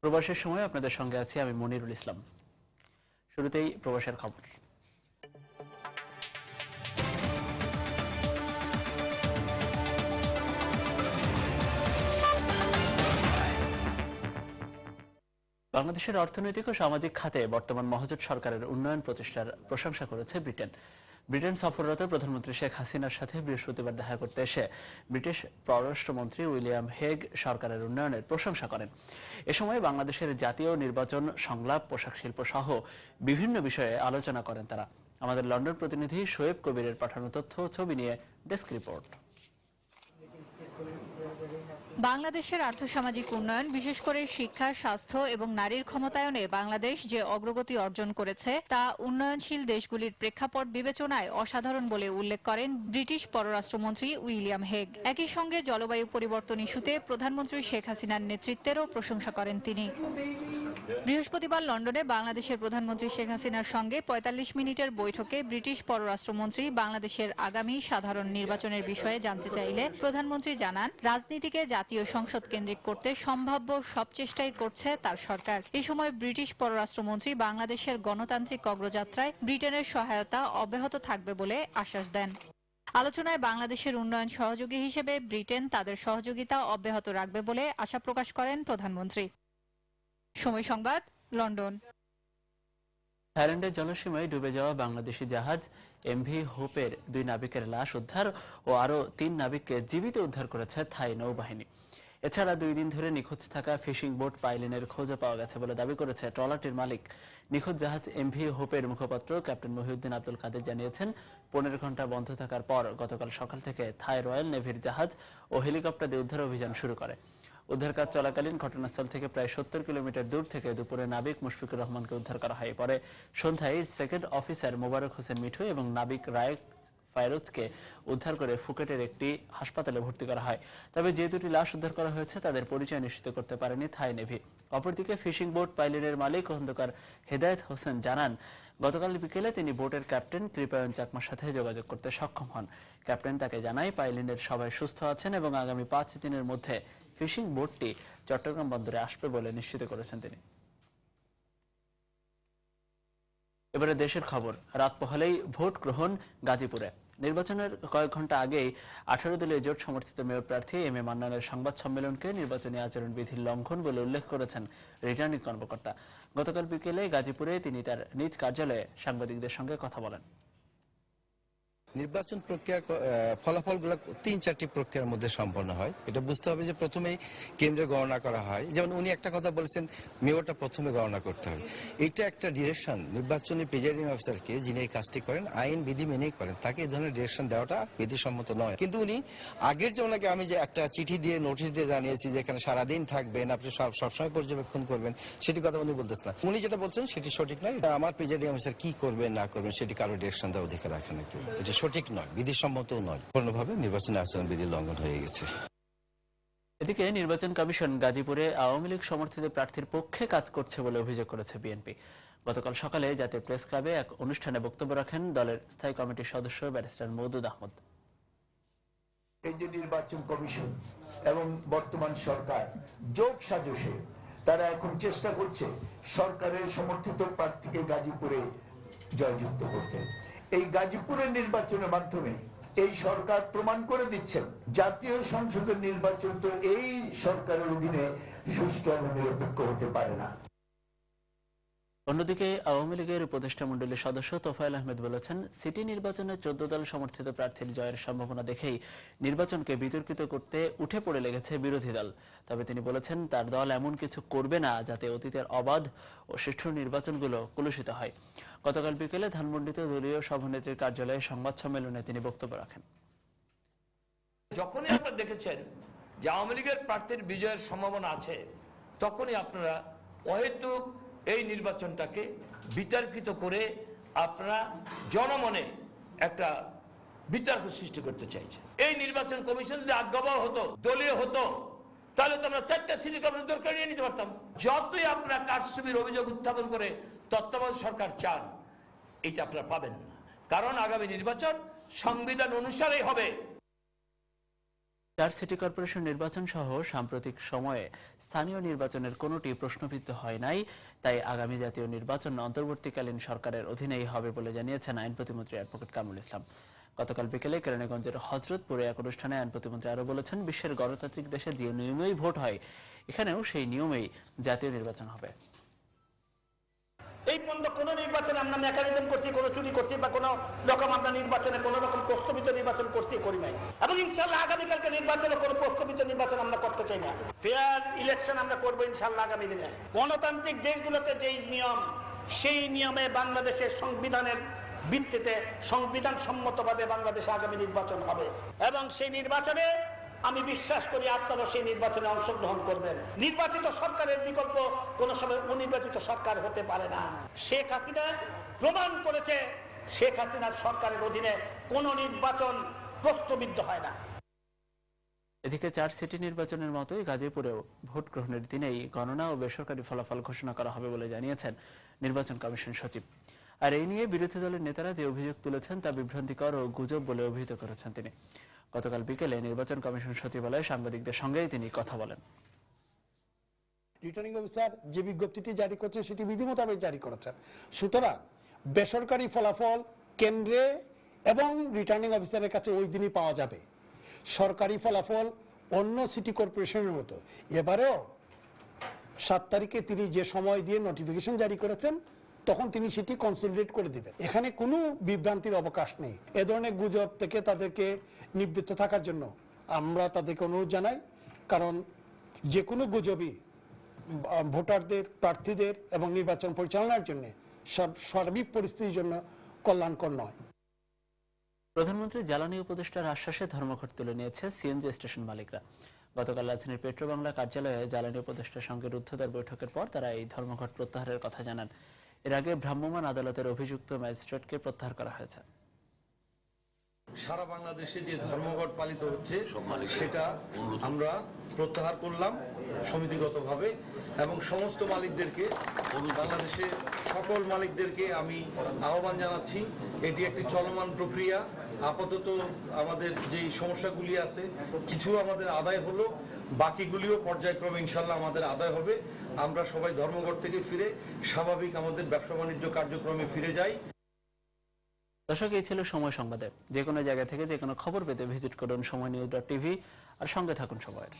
প্রবাসের সময় আপনাদের সঙ্গে আছি আমি মনিরুল ইসলাম। শুরুতেই প্রবাসের খবর। বাংলাদেশের অর্থনৈতিক ও সামাজিক খাতে বর্তমান মহাজোট সরকারের উন্নয়ন প্রচেষ্টার প্রশংসা করেছে ব্রিটেন। ব্রিটেন সফররত প্রধানমন্ত্রী শেখ হাসিনার সাথে বৃহস্পতিবার দেখা করতে এসে ব্রিটিশ পররাষ্ট্রমন্ত্রী উইলিয়াম হেগ সরকারের উন্নয়নের প্রশংসা করেন। এ সময় বাংলাদেশের জাতীয় নির্বাচন, সংলাপ, পোশাক শিল্প সহ বিভিন্ন বিষয়ে আলোচনা করেন তারা। আমাদের লন্ডন প্রতিনিধি শোয়েব কবিরের পাঠানো তথ্য ও ছবি নিয়ে ডেস্ক রিপোর্ট। বাংলাদেশের আর্থসামাজিক উন্নয়ন, বিশেষ করে শিক্ষা, স্বাস্থ্য এবং নারীর ক্ষমতায়নে বাংলাদেশ যে অগ্রগতি অর্জন করেছে তা উন্নয়নশীল দেশগুলির প্রেক্ষাপট বিবেচনায় অসাধারণ বলে উল্লেখ করেন ব্রিটিশ পররাষ্ট্রমন্ত্রী উইলিয়াম হেগ। একই সঙ্গে জলবায়ু পরিবর্তন ইস্যুতে প্রধানমন্ত্রী শেখ হাসিনার নেতৃত্বেরও প্রশংসা করেন তিনি। বৃহস্পতিবার লন্ডনে বাংলাদেশের প্রধানমন্ত্রী শেখ হাসিনার সঙ্গে ৪৫ মিনিটের বৈঠকে ব্রিটিশ পররাষ্ট্রমন্ত্রী বাংলাদেশের আগামী সাধারণ নির্বাচনের বিষয়ে জানতে চাইলে প্রধানমন্ত্রী জানান, রাজনীতিকে জাতীয় সংসদ কেন্দ্রিক করতে সম্ভাব্য সব চেষ্টাই করছে তার সরকার। এ সময় ব্রিটিশ পররাষ্ট্রমন্ত্রী বাংলাদেশের গণতান্ত্রিক অগ্রযাত্রায় ব্রিটেনের সহায়তা অব্যাহত থাকবে বলে আশ্বাস দেন। আলোচনায় বাংলাদেশের উন্নয়ন সহযোগী হিসেবে ব্রিটেন তাদের সহযোগিতা অব্যাহত রাখবে বলে আশা প্রকাশ করেন প্রধানমন্ত্রী। সময় সংবাদ, লন্ডন। থাইল্যান্ডের জলসীমায় ডুবে যাওয়া বাংলাদেশি জাহাজ এমভি হোপের 2 নাবিকের লাশ উদ্ধার ও আরও 3 নাবিককে জীবিত উদ্ধার করেছে থাই নৌবাহিনী। এছাড়া 2 দিন ধরে নিখোঁজ থাকা ফিশিং বোট পাইলিনের খোঁজও পাওয়া গেছে বলে দাবি করেছে ট্রলারটির মালিক। নিখোঁজ জাহাজ এমভি হোপের মুখপাত্র ক্যাপ্টেন মহিউদ্দিন আব্দুল কাদের জানিয়েছেন, 15 ঘন্টা বন্ধ থাকার পর গতকাল সকাল থেকে থাই রয়্যাল নেভির জাহাজ ও হেলিকপ্টার দিয়ে উদ্ধার অভিযান শুরু করে। উদ্ধার কাজ চলাকালীন ঘটনাস্থল থেকে প্রায় 70 কিলোমিটার দূর থেকে দুপুরে নাবিক মুশফিকুর রহমানকে উদ্ধার করা হয়। পরে সন্ধ্যায় সেকেন্ড অফিসার মোবারক হোসেন মিঠু এবং নাবিক রায়েক ফায়রুজকে উদ্ধার করে ফুকেটের একটি হাসপাতালে ভর্তি করা হয়। তবে যে 2টি লাশ উদ্ধার করা হয়েছে তাদের পরিচয় নিশ্চিত করতে পারেনি থাই নেভি। অপরদিকে ফিশিং বোট পাইলিনের মালিক খন্দকার হেদায়েত হোসেন জানান, গতকাল বিকেলে তিনি বোটের ক্যাপ্টেন কৃপায়ন চাকমার সাথে যোগাযোগ করতে সক্ষম হন। ক্যাপ্টেন তাকে জানায় পাইলিনের সবাই সুস্থ আছেন এবং আগামী 5 দিনের মধ্যে ফিশিং বোটটি চট্টগ্রাম বন্দরে আসবে বলে নিশ্চিত করেছেন তিনি। এবারে দেশের খবর। রাত পোহালেই ভোট গ্রহণ গাজীপুরে। নির্বাচনের কয়েক ঘন্টা আগেই 18 দলীয় জোট সমর্থিত মেয়র প্রার্থী এম এ মান্নানের সংবাদ সম্মেলনকে নির্বাচনী আচরণবিধির লঙ্ঘন বলে উল্লেখ করেছেন রিটার্নিং কর্মকর্তা। গতকাল বিকেলে গাজীপুরে তিনি তার নিজ কার্যালয়ে সাংবাদিকদের সঙ্গে কথা বলেন। নির্বাচন প্রক্রিয়ার ফলাফলগুলো 3-4টি প্রক্রিয়ার মধ্যে সম্পন্ন হয়। এটা বুঝতে হবে যে প্রথমেই কেন্দ্রে গণনা করা হয়। যেমন উনি একটা কথা বলেছেন, মেয়রটা প্রথমে গণনা করতে হবে। এটা একটা ডিরেকশন নির্বাচনী প্রিজাইডিং অফিসারকে, যিনি এই কাজটি করেন, আইন বিধি মেনেই করেন, তাকে এই ধরনের ডিরেকশন দেওয়াটা বিধিসম্মত নয়। কিন্তু উনি আগের যে ওনাকে আমি যে একটা চিঠি দিয়ে নোটিশ দিয়ে জানিয়েছি যে এখানে সারাদিন থাকবেন, আপনি সবসময় পর্যবেক্ষণ করবেন, সেটি কথা উনি বলতেছেন না। উনি যেটা বলছেন সেটি সঠিক নয়। আমার প্রিজাইডিং অফিসার কি করবেন না করবেন সেটি কারো ডিরেকশন দেওয়ার অধিকার রাখেন না কেউ। এটা সঠিক নয়, বিধিসম্মতও নয়। পূর্ণভাবে নির্বাচনী আচরণবিধির লঙ্ঘন হয়ে গেছে। এদিকে নির্বাচন কমিশন গাজীপুরে আওয়ামী লীগ সমর্থিত প্রার্থীর পক্ষে কাজ করছে বলে অভিযোগ করেছে বিএনপি। গতকাল সকালে জাতীয় প্রেস ক্লাবে এক অনুষ্ঠানে বক্তব্য রাখেন দলের স্থায়ী কমিটির সদস্য ব্যারিস্টার মওদুদ আহমদ। এই যে নির্বাচন কমিশন এবং বর্তমান সরকার জোট সাজসে তারা এখন চেষ্টা করছে সরকারের সমর্থিত প্রার্থীকে গাজীপুরে জয়যুক্ত করতে। এই গাজীপুরের নির্বাচনের মাধ্যমে এই সরকার প্রমাণ করে দিচ্ছেন জাতীয় সংসদের নির্বাচন তো এই সরকারের অধীনে সুষ্ঠু এবং নিরপেক্ষ হতে পারে না। অন্যদিকে আওয়ামী লীগের উপদেষ্টা মণ্ডলীর সদস্য তোফায়েল আহমেদ বলেছেন, সিটি নির্বাচনে 14 দল সমর্থিত প্রার্থীর জয়ের সম্ভাবনা দেখেই নির্বাচনকে বিতর্কিত করতে উঠে পড়ে লেগেছে বিরোধী দল। তবে তিনি বলেছেন, তার দল এমন কিছু করবে না যাতে অতীতের অবাধ ও সুষ্ঠু নির্বাচনগুলো কলুষিত হয়। গতকাল বিকেলে ধানমন্ডিতে দলীয় সভানেত্রীর কার্যালয়ে সংবাদ সম্মেলনে তিনি বক্তব্য রাখেন। যখনই আপনারা দেখেছেন যে আওয়ামী লীগের প্রার্থীর বিজয়ের সম্ভাবনা আছে, তখনই আপনারা অহেতুক এই নির্বাচনটাকে বিতর্কিত করে আপনারা জনমনে একটা বিতর্ক সৃষ্টি করতে চাইছেন। এই নির্বাচন কমিশন যদি আজ্ঞাবহ হতো, দলীয় হতো, তাহলে তো আমরা 4টা সিটি কর্পোরেশন দরকার নিয়ে নিতে পারতাম। যতই আপনারা কারচুপির অভিযোগ উত্থাপন করে তত্ত্বাবধায়ক সরকার চান, এটা আপনারা পাবেন না। কারণ আগামী নির্বাচন সংবিধান অনুসারেই হবে। চার সিটি কর্পোরেশন নির্বাচন সহ সাম্প্রতিক সময়ে স্থানীয় নির্বাচনের কোনোটি প্রশ্নবিদ্ধ হয় নাই, তাই আগামী জাতীয় নির্বাচন অন্তর্বর্তীকালীন সরকারের অধীনেই হবে বলে জানিয়েছেন আইন প্রতিমন্ত্রী অ্যাডভোকেট কামরুল ইসলাম। গতকাল বিকেলে কেরানীগঞ্জের হযরতপুরে এক অনুষ্ঠানে আইন প্রতিমন্ত্রী আরো বলেছেন, বিশ্বের গণতান্ত্রিক দেশে যে নিয়মেই ভোট হয় এখানেও সেই নিয়মেই জাতীয় নির্বাচন হবে। এই পর্যন্ত কোন নির্বাচনে আমরা মেকানিজম করছি, কোন চুরি করছি বা কোন রকম আমরা নির্বাচনে কোন রকম প্রস্তাবিত নির্বাচন করছি করি নাই, এবং ইনশাআল্লাহ আগামীকালকে নির্বাচনে কোন প্রস্তাবিত নির্বাচন আমরা করতে চাই না। ফেয়ার ইলেকশন আমরা করবো ইনশাআল্লাহ আগামী দিনে। গণতান্ত্রিক দেশগুলোতে যেই নিয়ম, সেই নিয়মে বাংলাদেশের সংবিধানের ভিত্তিতে সংবিধান সম্মতভাবে বাংলাদেশে আগামী নির্বাচন হবে, এবং সেই নির্বাচনে আমি বিশ্বাস করি আপনারা সেই নির্বাচনে অংশগ্রহণ করবেন। নির্বাচিত সরকারের বিকল্প কোন সময় অনির্বাচিত সরকার হতে পারে না। শেখ হাসিনা প্রমাণ করেছে শেখ হাসিনার সরকারের অধীনে কোন নির্বাচন প্রশ্নবিদ্ধ হয় না। এদিকে চার সিটি নির্বাচনের মতোই গাজীপুরেও ভোট গ্রহণের দিনেই গণনা ও বেসরকারি ফলাফল ঘোষণা করা হবে বলে জানিয়েছেন নির্বাচন কমিশন সচিব। আর এই নিয়ে বিরোধী দলের নেতারা যে অভিযোগ তুলেছেন তা বিভ্রান্তিকর ও গুজব বলে অভিহিত করেছেন তিনি। গতকাল বিকেলে নির্বাচন কমিশন সচিবালয়ে সাংবাদিকদের সঙ্গেই তিনি কথা বলেন। রিটার্নিং অফিসার যে বিজ্ঞপ্তিটি জারি করছে সেটি বিধি মোতাবেক জারি করেছেন। সুতরাং বেসরকারি ফলাফল কেন্দ্রে এবং রিটার্নিং অফিসারের কাছে ওই দিনই পাওয়া যাবে। সরকারি ফলাফল অন্য সিটি কর্পোরেশনের মতো এবারেও 7 তারিখে তিনি যে সময় দিয়ে নোটিফিকেশন জারি করেছেন তখন তিনি সেটি কনসলিডেট করে দিবেন। এখানে কোনো বিভ্রান্তির অবকাশ নেই। এ ধরনের গুজব থেকে তাদেরকে নিবৃত্ত থাকার জন্য আমরা তাদেরকে অনুরোধ জানাই, কারণ যে কোনো গুজবই ভোটারদের, প্রার্থীদের এবং নির্বাচন পরিচালনার জন্য সার্বিক পরিস্থিতির জন্য কল্যাণকর নয়। প্রধানমন্ত্রী জ্বালানি উপদেষ্টার আশ্বাসে ধর্মঘট তুলে নিয়েছে সিএনজি স্টেশন মালিকরা। গতকাল রাজধানীর পেট্রোবাংলা কার্যালয়ে জ্বালানি উপদেষ্টার সঙ্গে রুদ্ধদ্বার বৈঠকের পর তারা এই ধর্মঘট প্রত্যাহারের কথা জানান। এর আগে ভ্রাম্যমাণ আদালতের অভিযুক্ত ম্যাজিস্ট্রেটকে প্রত্যাহার করা হয়েছে। সারা বাংলাদেশে যে ধর্মঘট পালিত হচ্ছে সেটা আমরা প্রত্যাহার করলাম সমিতিগতভাবে, এবং সমস্ত মালিকদেরকে, বাংলাদেশের সকল মালিকদেরকে আমি আহ্বান জানাচ্ছি, এটি একটি চলমান প্রক্রিয়া। আপাতত আমাদের যেই সমস্যাগুলি আছে কিছু আমাদের আদায় হলো, বাকিগুলিও পর্যায়ক্রমে ইনশাল্লাহ আমাদের আদায় হবে। আমরা সবাই ধর্মঘট থেকে ফিরে স্বাভাবিক আমাদের ব্যবসা বাণিজ্য কার্যক্রমে ফিরে যাই। দর্শক, এই ছিল সময় সংবাদে। যে কোনো জায়গা থেকে যে কোনো খবর পেতে ভিজিট করুন সময়নিউজ.tv আর সঙ্গে থাকুন সময়ের।